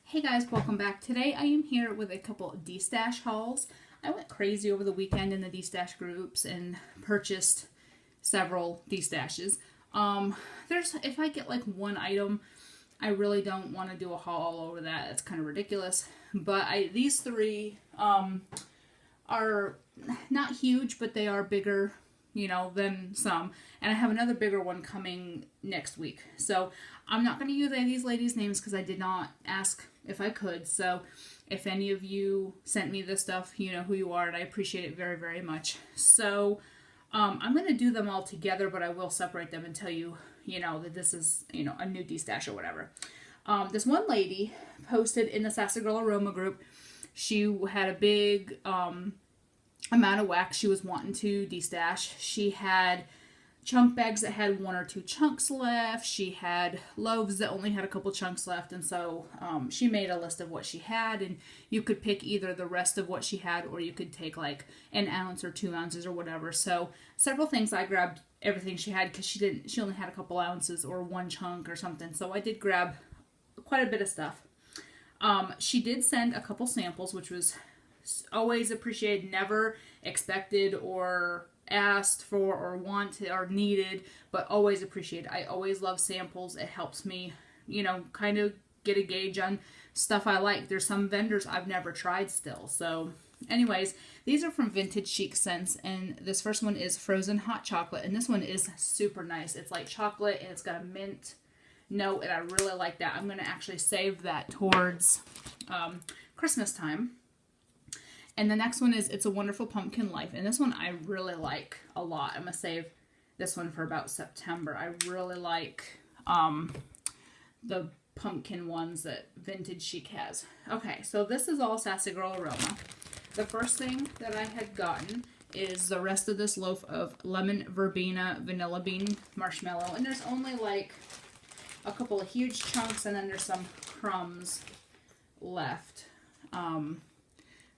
Hey guys, welcome back. Today I am here with a couple of Destash hauls. I went crazy over the weekend in the Destash groups and purchased several Destashes. If I get like one item, I really don't want to do a haul all over that. It's kind of ridiculous. But these three are not huge, but they are bigger, than some. And I have another bigger one coming next week. So I'm not going to use any of these ladies' names because I did not ask if I could. So if any of you sent me this stuff, you know who you are, and I appreciate it very, very much. So I'm going to do them all together, but I will separate them and tell you, that this is, a new Destash or whatever. This one lady posted in the Sassy Girl Aroma group. She had a big amount of wax she was wanting to destash. She had chunk bags that had 1 or 2 chunks left. She had loaves that only had a couple chunks left, and so she made a list of what she had, and you could pick either the rest of what she had or you could take like an ounce or 2 ounces or whatever. So several things I grabbed everything she had because she only had a couple ounces or 1 chunk or something, so I did grab quite a bit of stuff. She did send a couple samples, which was always appreciated, never expected or asked for or wanted or needed, but always appreciated. I always love samples. It helps me, kind of get a gauge on stuff I like. There's some vendors I've never tried still. So anyways, these are from Vintage Chic Scents, and this first one is Frozen Hot Chocolate, and this one is super nice. It's like chocolate and it's got a mint note, and I really like that. I'm going to actually save that towards Christmas time. And the next one is It's a Wonderful Pumpkin Life. And this one I really like a lot. I'm going to save this one for about September. I really like the pumpkin ones that Vintage Chic has. Okay, so this is all Sassy Girl Aroma. The first thing that I had gotten is the rest of this loaf of Lemon Verbena Vanilla Bean Marshmallow. And there's only like a couple of huge chunks, and then there's some crumbs left.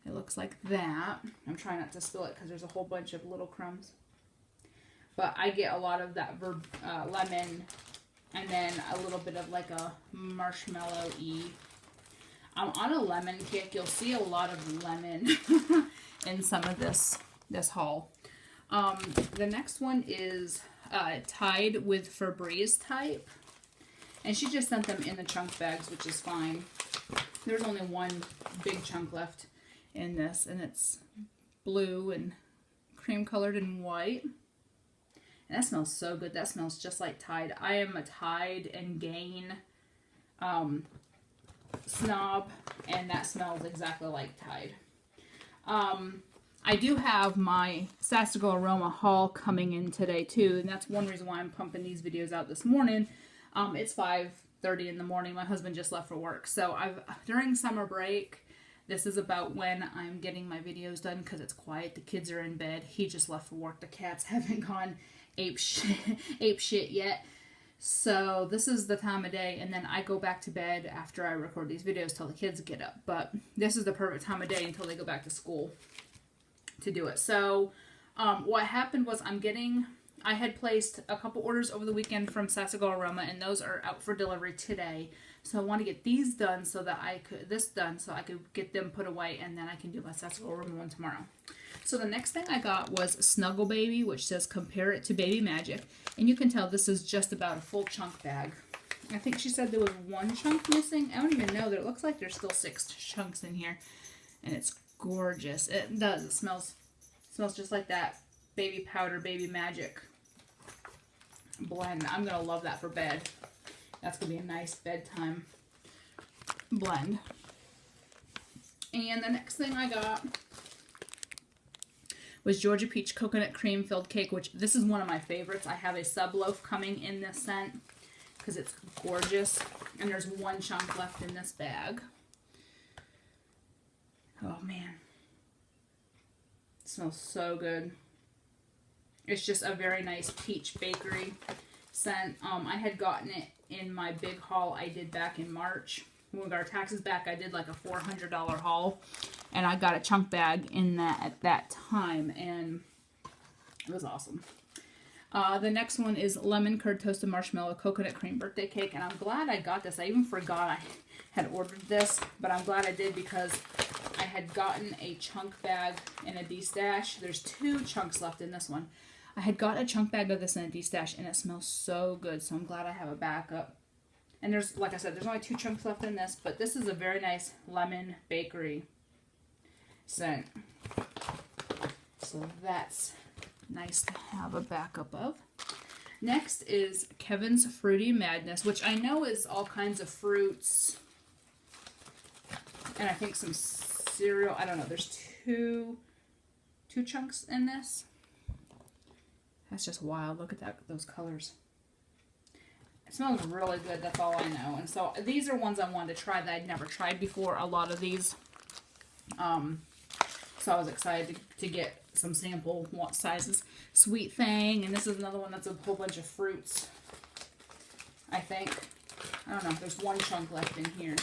It looks like that. I'm trying not to spill it because there's a whole bunch of little crumbs. But I get a lot of that lemon and then a little bit of like a marshmallow-y. I'm on a lemon kick. You'll see a lot of lemon in some of this haul. The next one is Tide with Febreze type. And she just sent them in the chunk bags, which is fine. There's only one big chunk left in this, and it's blue and cream colored and white, and that smells so good. That smells just like Tide. I am a Tide and Gain snob, and that smells exactly like Tide. I do have my Sassy Girl Aroma haul coming in today too, and that's one reason why I'm pumping these videos out this morning. It's 5:30 in the morning. My husband just left for work, so during summer break, this is about when I'm getting my videos done because it's quiet. The kids are in bed. He just left for work. The cats haven't gone ape shit yet. So this is the time of day, and then I go back to bed after I record these videos till the kids get up. But this is the perfect time of day until they go back to school to do it. So what happened was I had placed a couple orders over the weekend from Sassy Girl Aroma, and those are out for delivery today. So I want to get these done so that I could get them put away, and then I can do my Sassy Girl Aroma one tomorrow. So the next thing I got was Snuggle Baby, which says compare it to Baby Magic, and you can tell this is just about a full chunk bag. I think she said there was 1 chunk missing. I don't even know. It looks like there's still 6 chunks in here, and it's gorgeous. It does. It smells just like that baby powder, Baby Magic blend. I'm gonna love that for bed. That's gonna be a nice bedtime blend. And the next thing I got was Georgia Peach Coconut Cream Filled Cake, which this is one of my favorites. I have a sub loaf coming in this scent because it's gorgeous, and there's 1 chunk left in this bag. Oh man, it smells so good. It's just a very nice peach bakery scent. I had gotten it in my big haul I did back in March. When we got our taxes back, I did like a $400 haul, and I got a chunk bag in that at that time, and it was awesome. The next one is lemon curd toasted marshmallow coconut cream birthday cake, and I'm glad I got this. I even forgot I had ordered this, but I'm glad I did because I had gotten a chunk bag in a Destash. There's 2 chunks left in this one. I had got a chunk bag of this in a Destash, and it smells so good, so I'm glad I have a backup. And there's, like I said, there's only 2 chunks left in this, but this is a very nice lemon bakery scent. So that's nice to have a backup of. Next is Kevin's Fruity Madness, which I know is all kinds of fruits. And I think some cereal. I don't know. There's two chunks in this. That's just wild. Look at that, those colors. It smells really good. That's all I know. And so these are ones I wanted to try that I'd never tried before. A lot of these. So I was excited to get some sample sizes. Sweet Thing, and this is another one that's a whole bunch of fruits, I think. I don't know. There's 1 chunk left in here.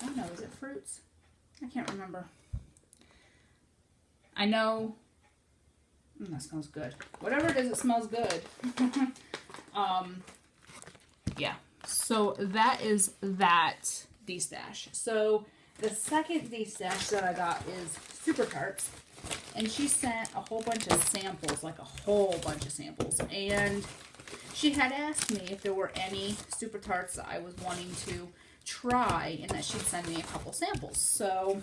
I don't know. Is it fruits? I can't remember. I know. That smells good. Whatever it is, it smells good. Yeah. So that is that Destash. So the second Destash that I got is Super Tarts. And she sent a whole bunch of samples, like a whole bunch of samples. And she had asked me if there were any Super Tarts that I was wanting to try and that she'd send me a couple samples. So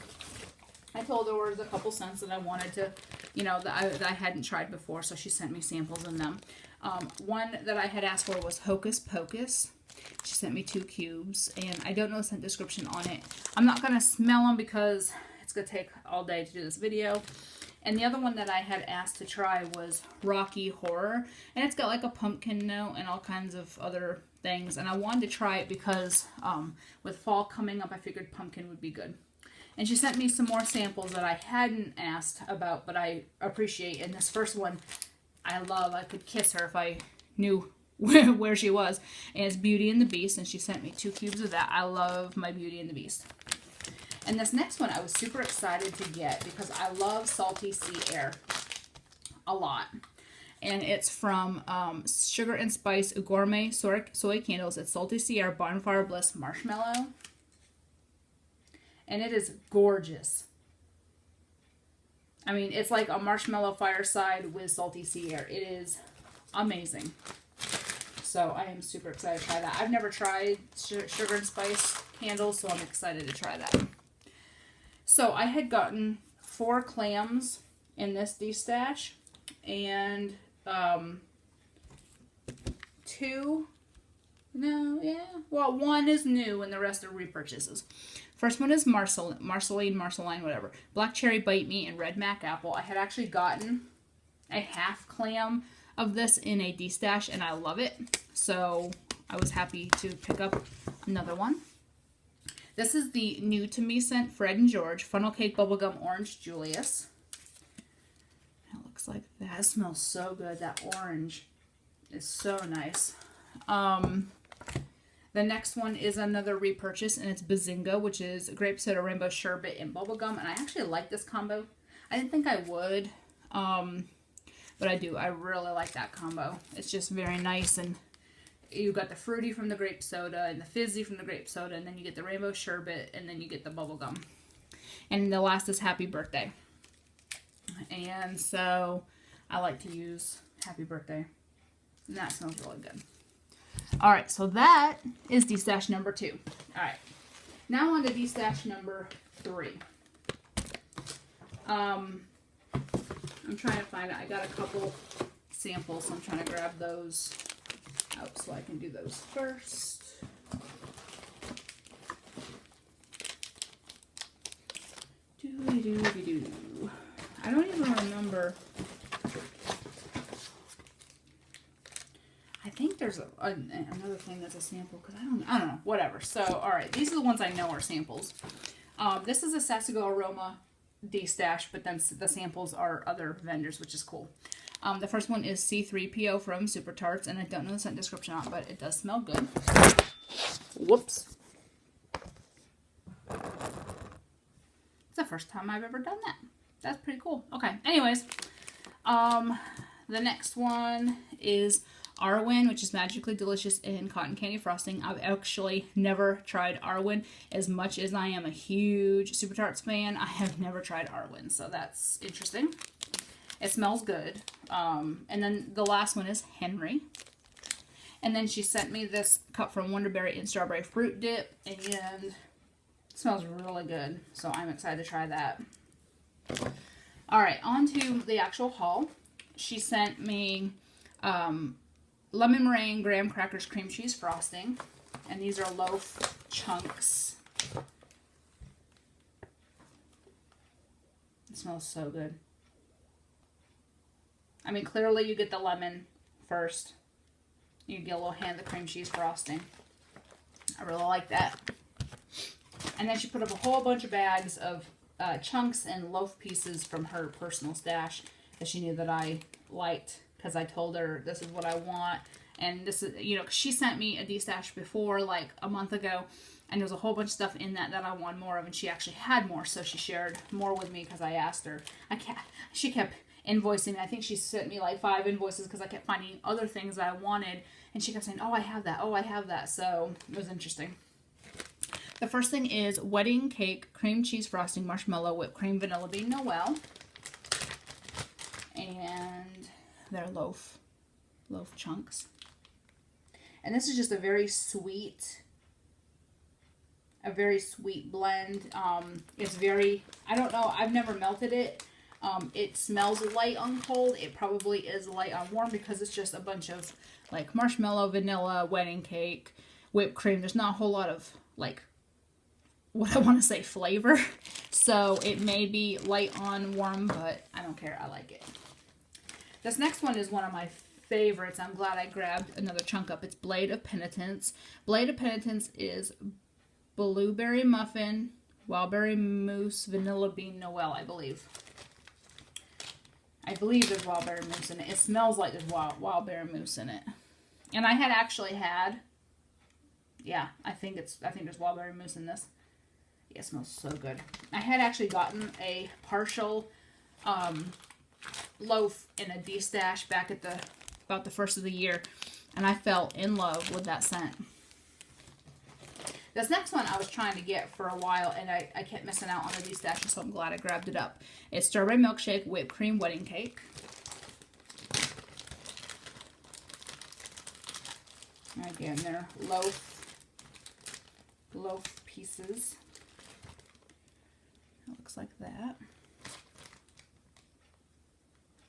I told her there was a couple scents that I wanted to, you know, that I hadn't tried before. So she sent me samples in them. One that I had asked for was Hocus Pocus. She sent me 2 cubes. And I don't know the scent description on it. I'm not going to smell them because it's going to take all day to do this video. And the other one that I had asked to try was Rocky Horror. And it's got like a pumpkin note and all kinds of other things. And I wanted to try it because with fall coming up, I figured pumpkin would be good. And she sent me some more samples that I hadn't asked about, but I appreciate. And this first one, I love. I could kiss her if I knew where she was. And it's Beauty and the Beast. And she sent me 2 cubes of that. I love my Beauty and the Beast. And this next one I was super excited to get because I love Salty Sea Air a lot. And it's from Sugar and Spice Gourmet Soy Candles. It's Salty Sea Air Bonfire Bliss Marshmallow. And it is gorgeous. I mean, it's like a marshmallow fireside with Salty Sea Air. It is amazing. So I am super excited to try that. I've never tried Sugar and Spice candles, so I'm excited to try that. So I had gotten 4 clams in this Destash, and 1 is new and the rest are repurchases. First one is Marceline, whatever. Black Cherry Bite Me and Red Mac Apple. I had actually gotten a half clam of this in a Destash, and I love it. So I was happy to pick up another one. This is the new to me scent, Fred and George, Funnel Cake Bubblegum Orange Julius. It looks like that. It smells so good. That orange is so nice. The next one is another repurchase, and it's Bazinga, which is grape soda, rainbow sherbet, and bubblegum. And I actually like this combo. I didn't think I would, but I do. I really like that combo. It's just very nice, and you got the fruity from the grape soda and the fizzy from the grape soda, and then you get the rainbow sherbet, and then you get the bubblegum. And the last is Happy Birthday. And so I like to use Happy Birthday. And that smells really good. Alright, so that is Destash number 2. Alright, now on to Destash number 3. I'm trying to find it. I got a couple samples, so I'm trying to grab those out so I can do those first. Doo-doo-doo-doo. I don't even remember. I think there's another thing that's a sample, because I don't know, whatever. So, alright, these are the ones I know are samples. This is a Sassigo Aroma Destash, but then the samples are other vendors, which is cool. The first one is C3PO from Super Tarts, and I don't know the scent description on it, but it does smell good. Whoops. It's the first time I've ever done that. That's pretty cool. Okay, anyways. The next one is Arwen, which is Magically Delicious in Cotton Candy Frosting. I've actually never tried Arwen. As much as I am a huge Super Tarts fan, I have never tried Arwen, so that's interesting. It smells good. And then the last one is Henry. And then she sent me this cup from Wonderberry in Strawberry Fruit Dip, and it smells really good, so I'm excited to try that. Alright, on to the actual haul. She sent me lemon meringue, graham crackers, cream cheese frosting, and these are loaf chunks. It smells so good. I mean, clearly you get the lemon first. You get a little hand of the cream cheese frosting. I really like that. And then she put up a whole bunch of bags of chunks and loaf pieces from her personal stash that she knew that I liked, because I told her this is what I want. And this is, you know, she sent me a Destash before, like a month ago, and there was a whole bunch of stuff in that I want more of, and she actually had more, so she shared more with me because I asked her. She kept invoicing me. I think she sent me like 5 invoices because I kept finding other things that I wanted, and she kept saying, oh, I have that, oh, I have that. So it was interesting. The first thing is wedding cake, cream cheese frosting, marshmallow, whipped cream, vanilla bean Noel, and they're loaf chunks. And this is just a very sweet blend. It's very, I don't know, I've never melted it. It smells light on cold. It probably is light on warm because it's just a bunch of like marshmallow, vanilla, wedding cake, whipped cream. There's not a whole lot of like, what I want to say, flavor. So it may be light on warm, but I don't care. I like it. This next one is one of my favorites. I'm glad I grabbed another chunk up. It's Blade of Penitence. Blade of Penitence is blueberry muffin, wildberry mousse, vanilla bean Noel, I believe. I believe there's wildberry mousse in it. It smells like there's wildberry mousse in it. And I had actually had, yeah, I think there's wildberry mousse in this. Yeah, it smells so good. I had actually gotten a partial loaf in a Destash back at about the first of the year, and I fell in love with that scent. This next one I was trying to get for a while, and I kept missing out on the Destash, so I'm glad I grabbed it up. It's Strawberry Milkshake Whipped Cream Wedding Cake. Again, they're loaf pieces. It looks like that.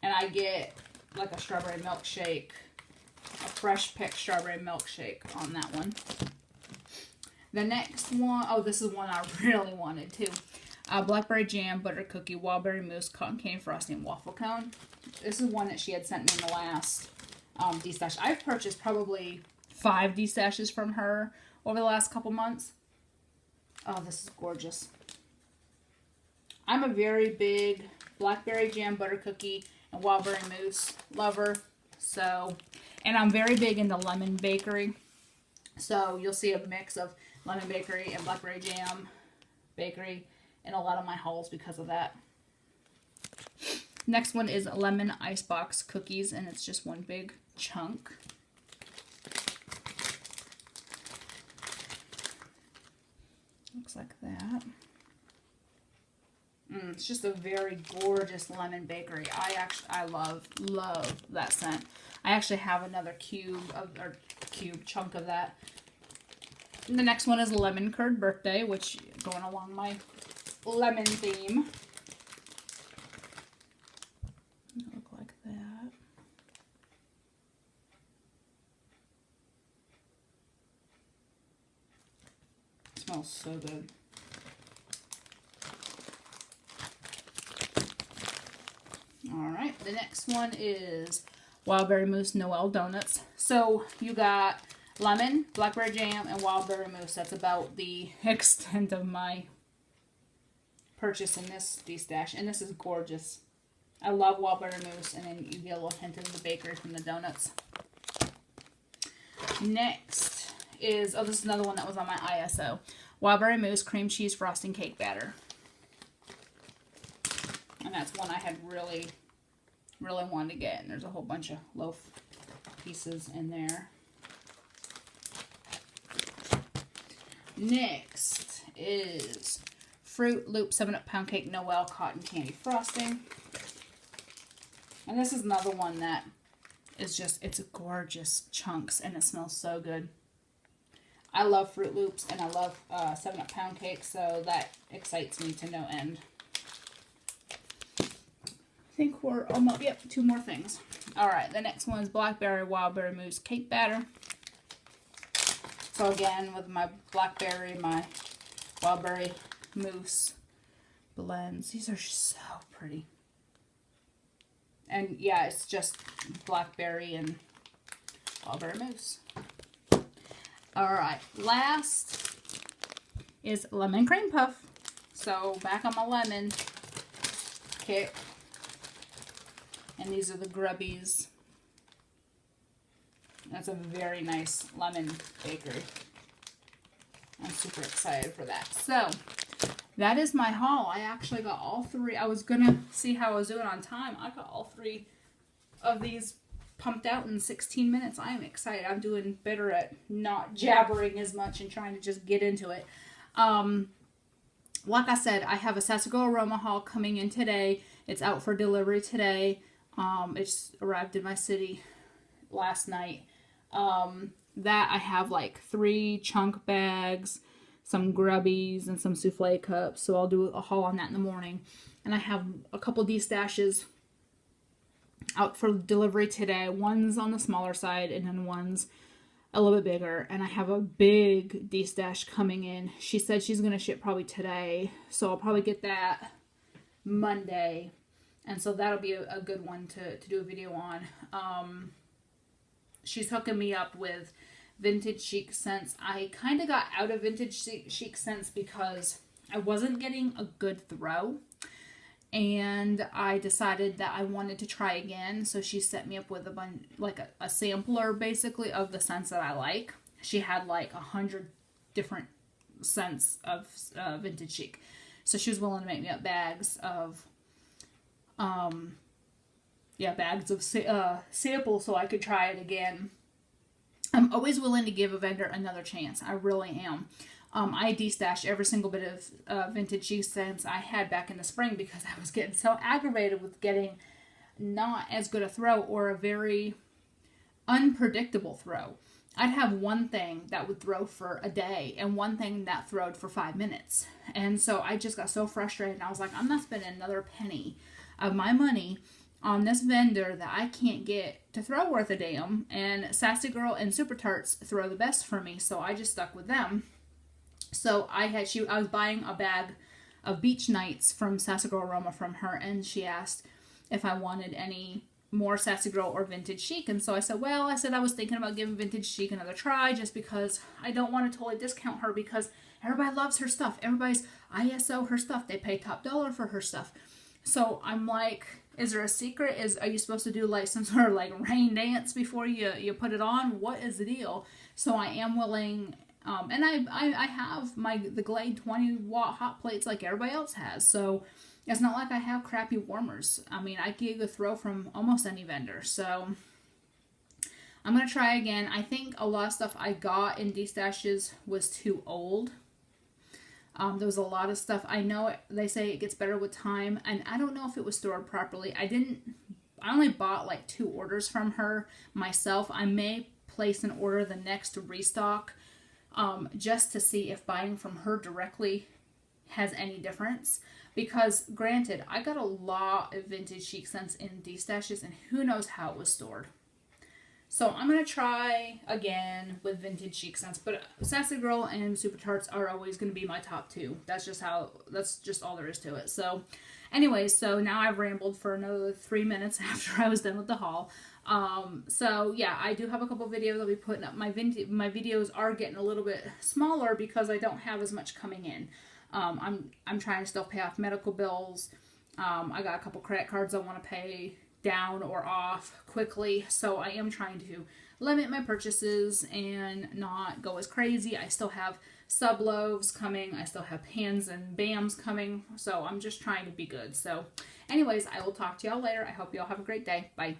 And I get like a strawberry milkshake, a fresh picked strawberry milkshake on that one. The next one, oh, this is one I really wanted too. Blackberry jam, butter cookie, wildberry mousse, cotton candy frosting, waffle cone. This is one that she had sent me in the last Destash. I've purchased probably 5 Destashes from her over the last couple months. Oh, this is gorgeous. I'm a very big blackberry jam, butter cookie, and wildberry mousse lover. So, and I'm very big into lemon bakery. So you'll see a mix of lemon bakery and blackberry jam bakery in a lot of my hauls because of that. Next one is lemon icebox cookies, and it's just one big chunk. Looks like that. It's just a very gorgeous lemon bakery. I love that scent. I actually have another chunk of that. And the next one is lemon curd birthday, which going along my lemon theme. It'll look like that. It smells so good. Alright, the next one is wildberry mousse Noel donuts. So you got lemon, blackberry jam, and wildberry mousse. That's about the extent of my purchase in this Destash. And this is gorgeous. I love wildberry mousse, and then you get a little hint of the bakery from the donuts. Next is, oh, this is another one that was on my ISO. Wildberry mousse cream cheese frosting cake batter. And that's one I had really wanted to get. And there's a whole bunch of loaf pieces in there. Next is Fruit Loop 7-Up Pound Cake Noel Cotton Candy Frosting. And this is another one that is just, it's gorgeous chunks and it smells so good. I love Fruit Loops and I love 7-Up Pound Cake, so that excites me to no end. I think we're almost, yep, 2 more things. Alright, the next one is Blackberry Wildberry Mousse Cake Batter. So again, with my blackberry, my wildberry mousse blends. These are so pretty. And yeah, it's just blackberry and wildberry mousse. Alright, last is Lemon Cream Puff. So back on my lemon kick. And these are the Grubbies. That's a very nice lemon bakery. I'm super excited for that. So, that is my haul. I actually got all 3. I was going to see how I was doing on time. I got all 3 of these pumped out in 16 minutes. I am excited. I'm doing better at not jabbering as much and trying to just get into it. Like I said, I have a Sassy Girl Aroma haul coming in today. It's out for delivery today. It just arrived in my city last night. That I have like 3 chunk bags, some Grubbies, and some souffle cups. So I'll do a haul on that in the morning. And I have a couple Destashes out for delivery today. One's on the smaller side and then one's a little bit bigger. And I have a big Destash coming in. She said she's going to ship probably today. So I'll probably get that Monday. And so that'll be a good one to do a video on. She's hooking me up with Vintage Chic scents. I kind of got out of Vintage Chic scents because I wasn't getting a good throw. And I decided that I wanted to try again. So she set me up with a bunch, like a sampler basically of the scents that I like. She had like 100 different scents of Vintage Chic. So she was willing to make me up bags of bags of samples so I could try it again. I'm always willing to give a vendor another chance. I really am. I destashed every single bit of Vintage Chic scents I had back in the spring because I was getting so aggravated with getting not as good a throw or a very unpredictable throw. I'd have one thing that would throw for a day and one thing that throwed for 5 minutes. And so I just got so frustrated and I was like, I'm not spending another penny of my money on this vendor that I can't get to throw worth a damn. And Sassy Girl and Super Tarts throw the best for me, so I just stuck with them. So I was buying a bag of Beach Nights from Sassy Girl Aroma from her, and she asked if I wanted any more Sassy Girl or Vintage Chic. And so I said, well, I was thinking about giving Vintage Chic another try just because I don't want to totally discount her because everybody loves her stuff. Everybody's ISO her stuff. They pay top dollar for her stuff. So I'm like, is there a secret? Are you supposed to do like some sort of like rain dance before you put it on? What is the deal? So I am willing, and I have the Glade 20-watt hot plates like everybody else has. So it's not like I have crappy warmers. I mean, I get a throw from almost any vendor. So I'm going to try again. I think a lot of stuff I got in Destashes was too old. There was a lot of stuff. I know they say it gets better with time, and I don't know if it was stored properly. I only bought like 2 orders from her myself. I may place an order the next restock just to see if buying from her directly has any difference. Because granted, I got a lot of Vintage Chic scents in Destashes, and who knows how it was stored. So I'm going to try again with Vintage Chic scents, but Sassy Girl and Super Tarts are always going to be my top 2. That's just all there is to it. So anyways, so now I've rambled for another 3 minutes after I was done with the haul. So yeah, I do have a couple videos I'll be putting up. My videos are getting a little bit smaller because I don't have as much coming in. I'm trying to still pay off medical bills. I got a couple credit cards I want to pay down or off quickly, so I am trying to limit my purchases and not go as crazy. I still have sub loaves coming, I still have pans and bams coming, so I'm just trying to be good. So anyways, I will talk to y'all later. I hope y'all have a great day. Bye.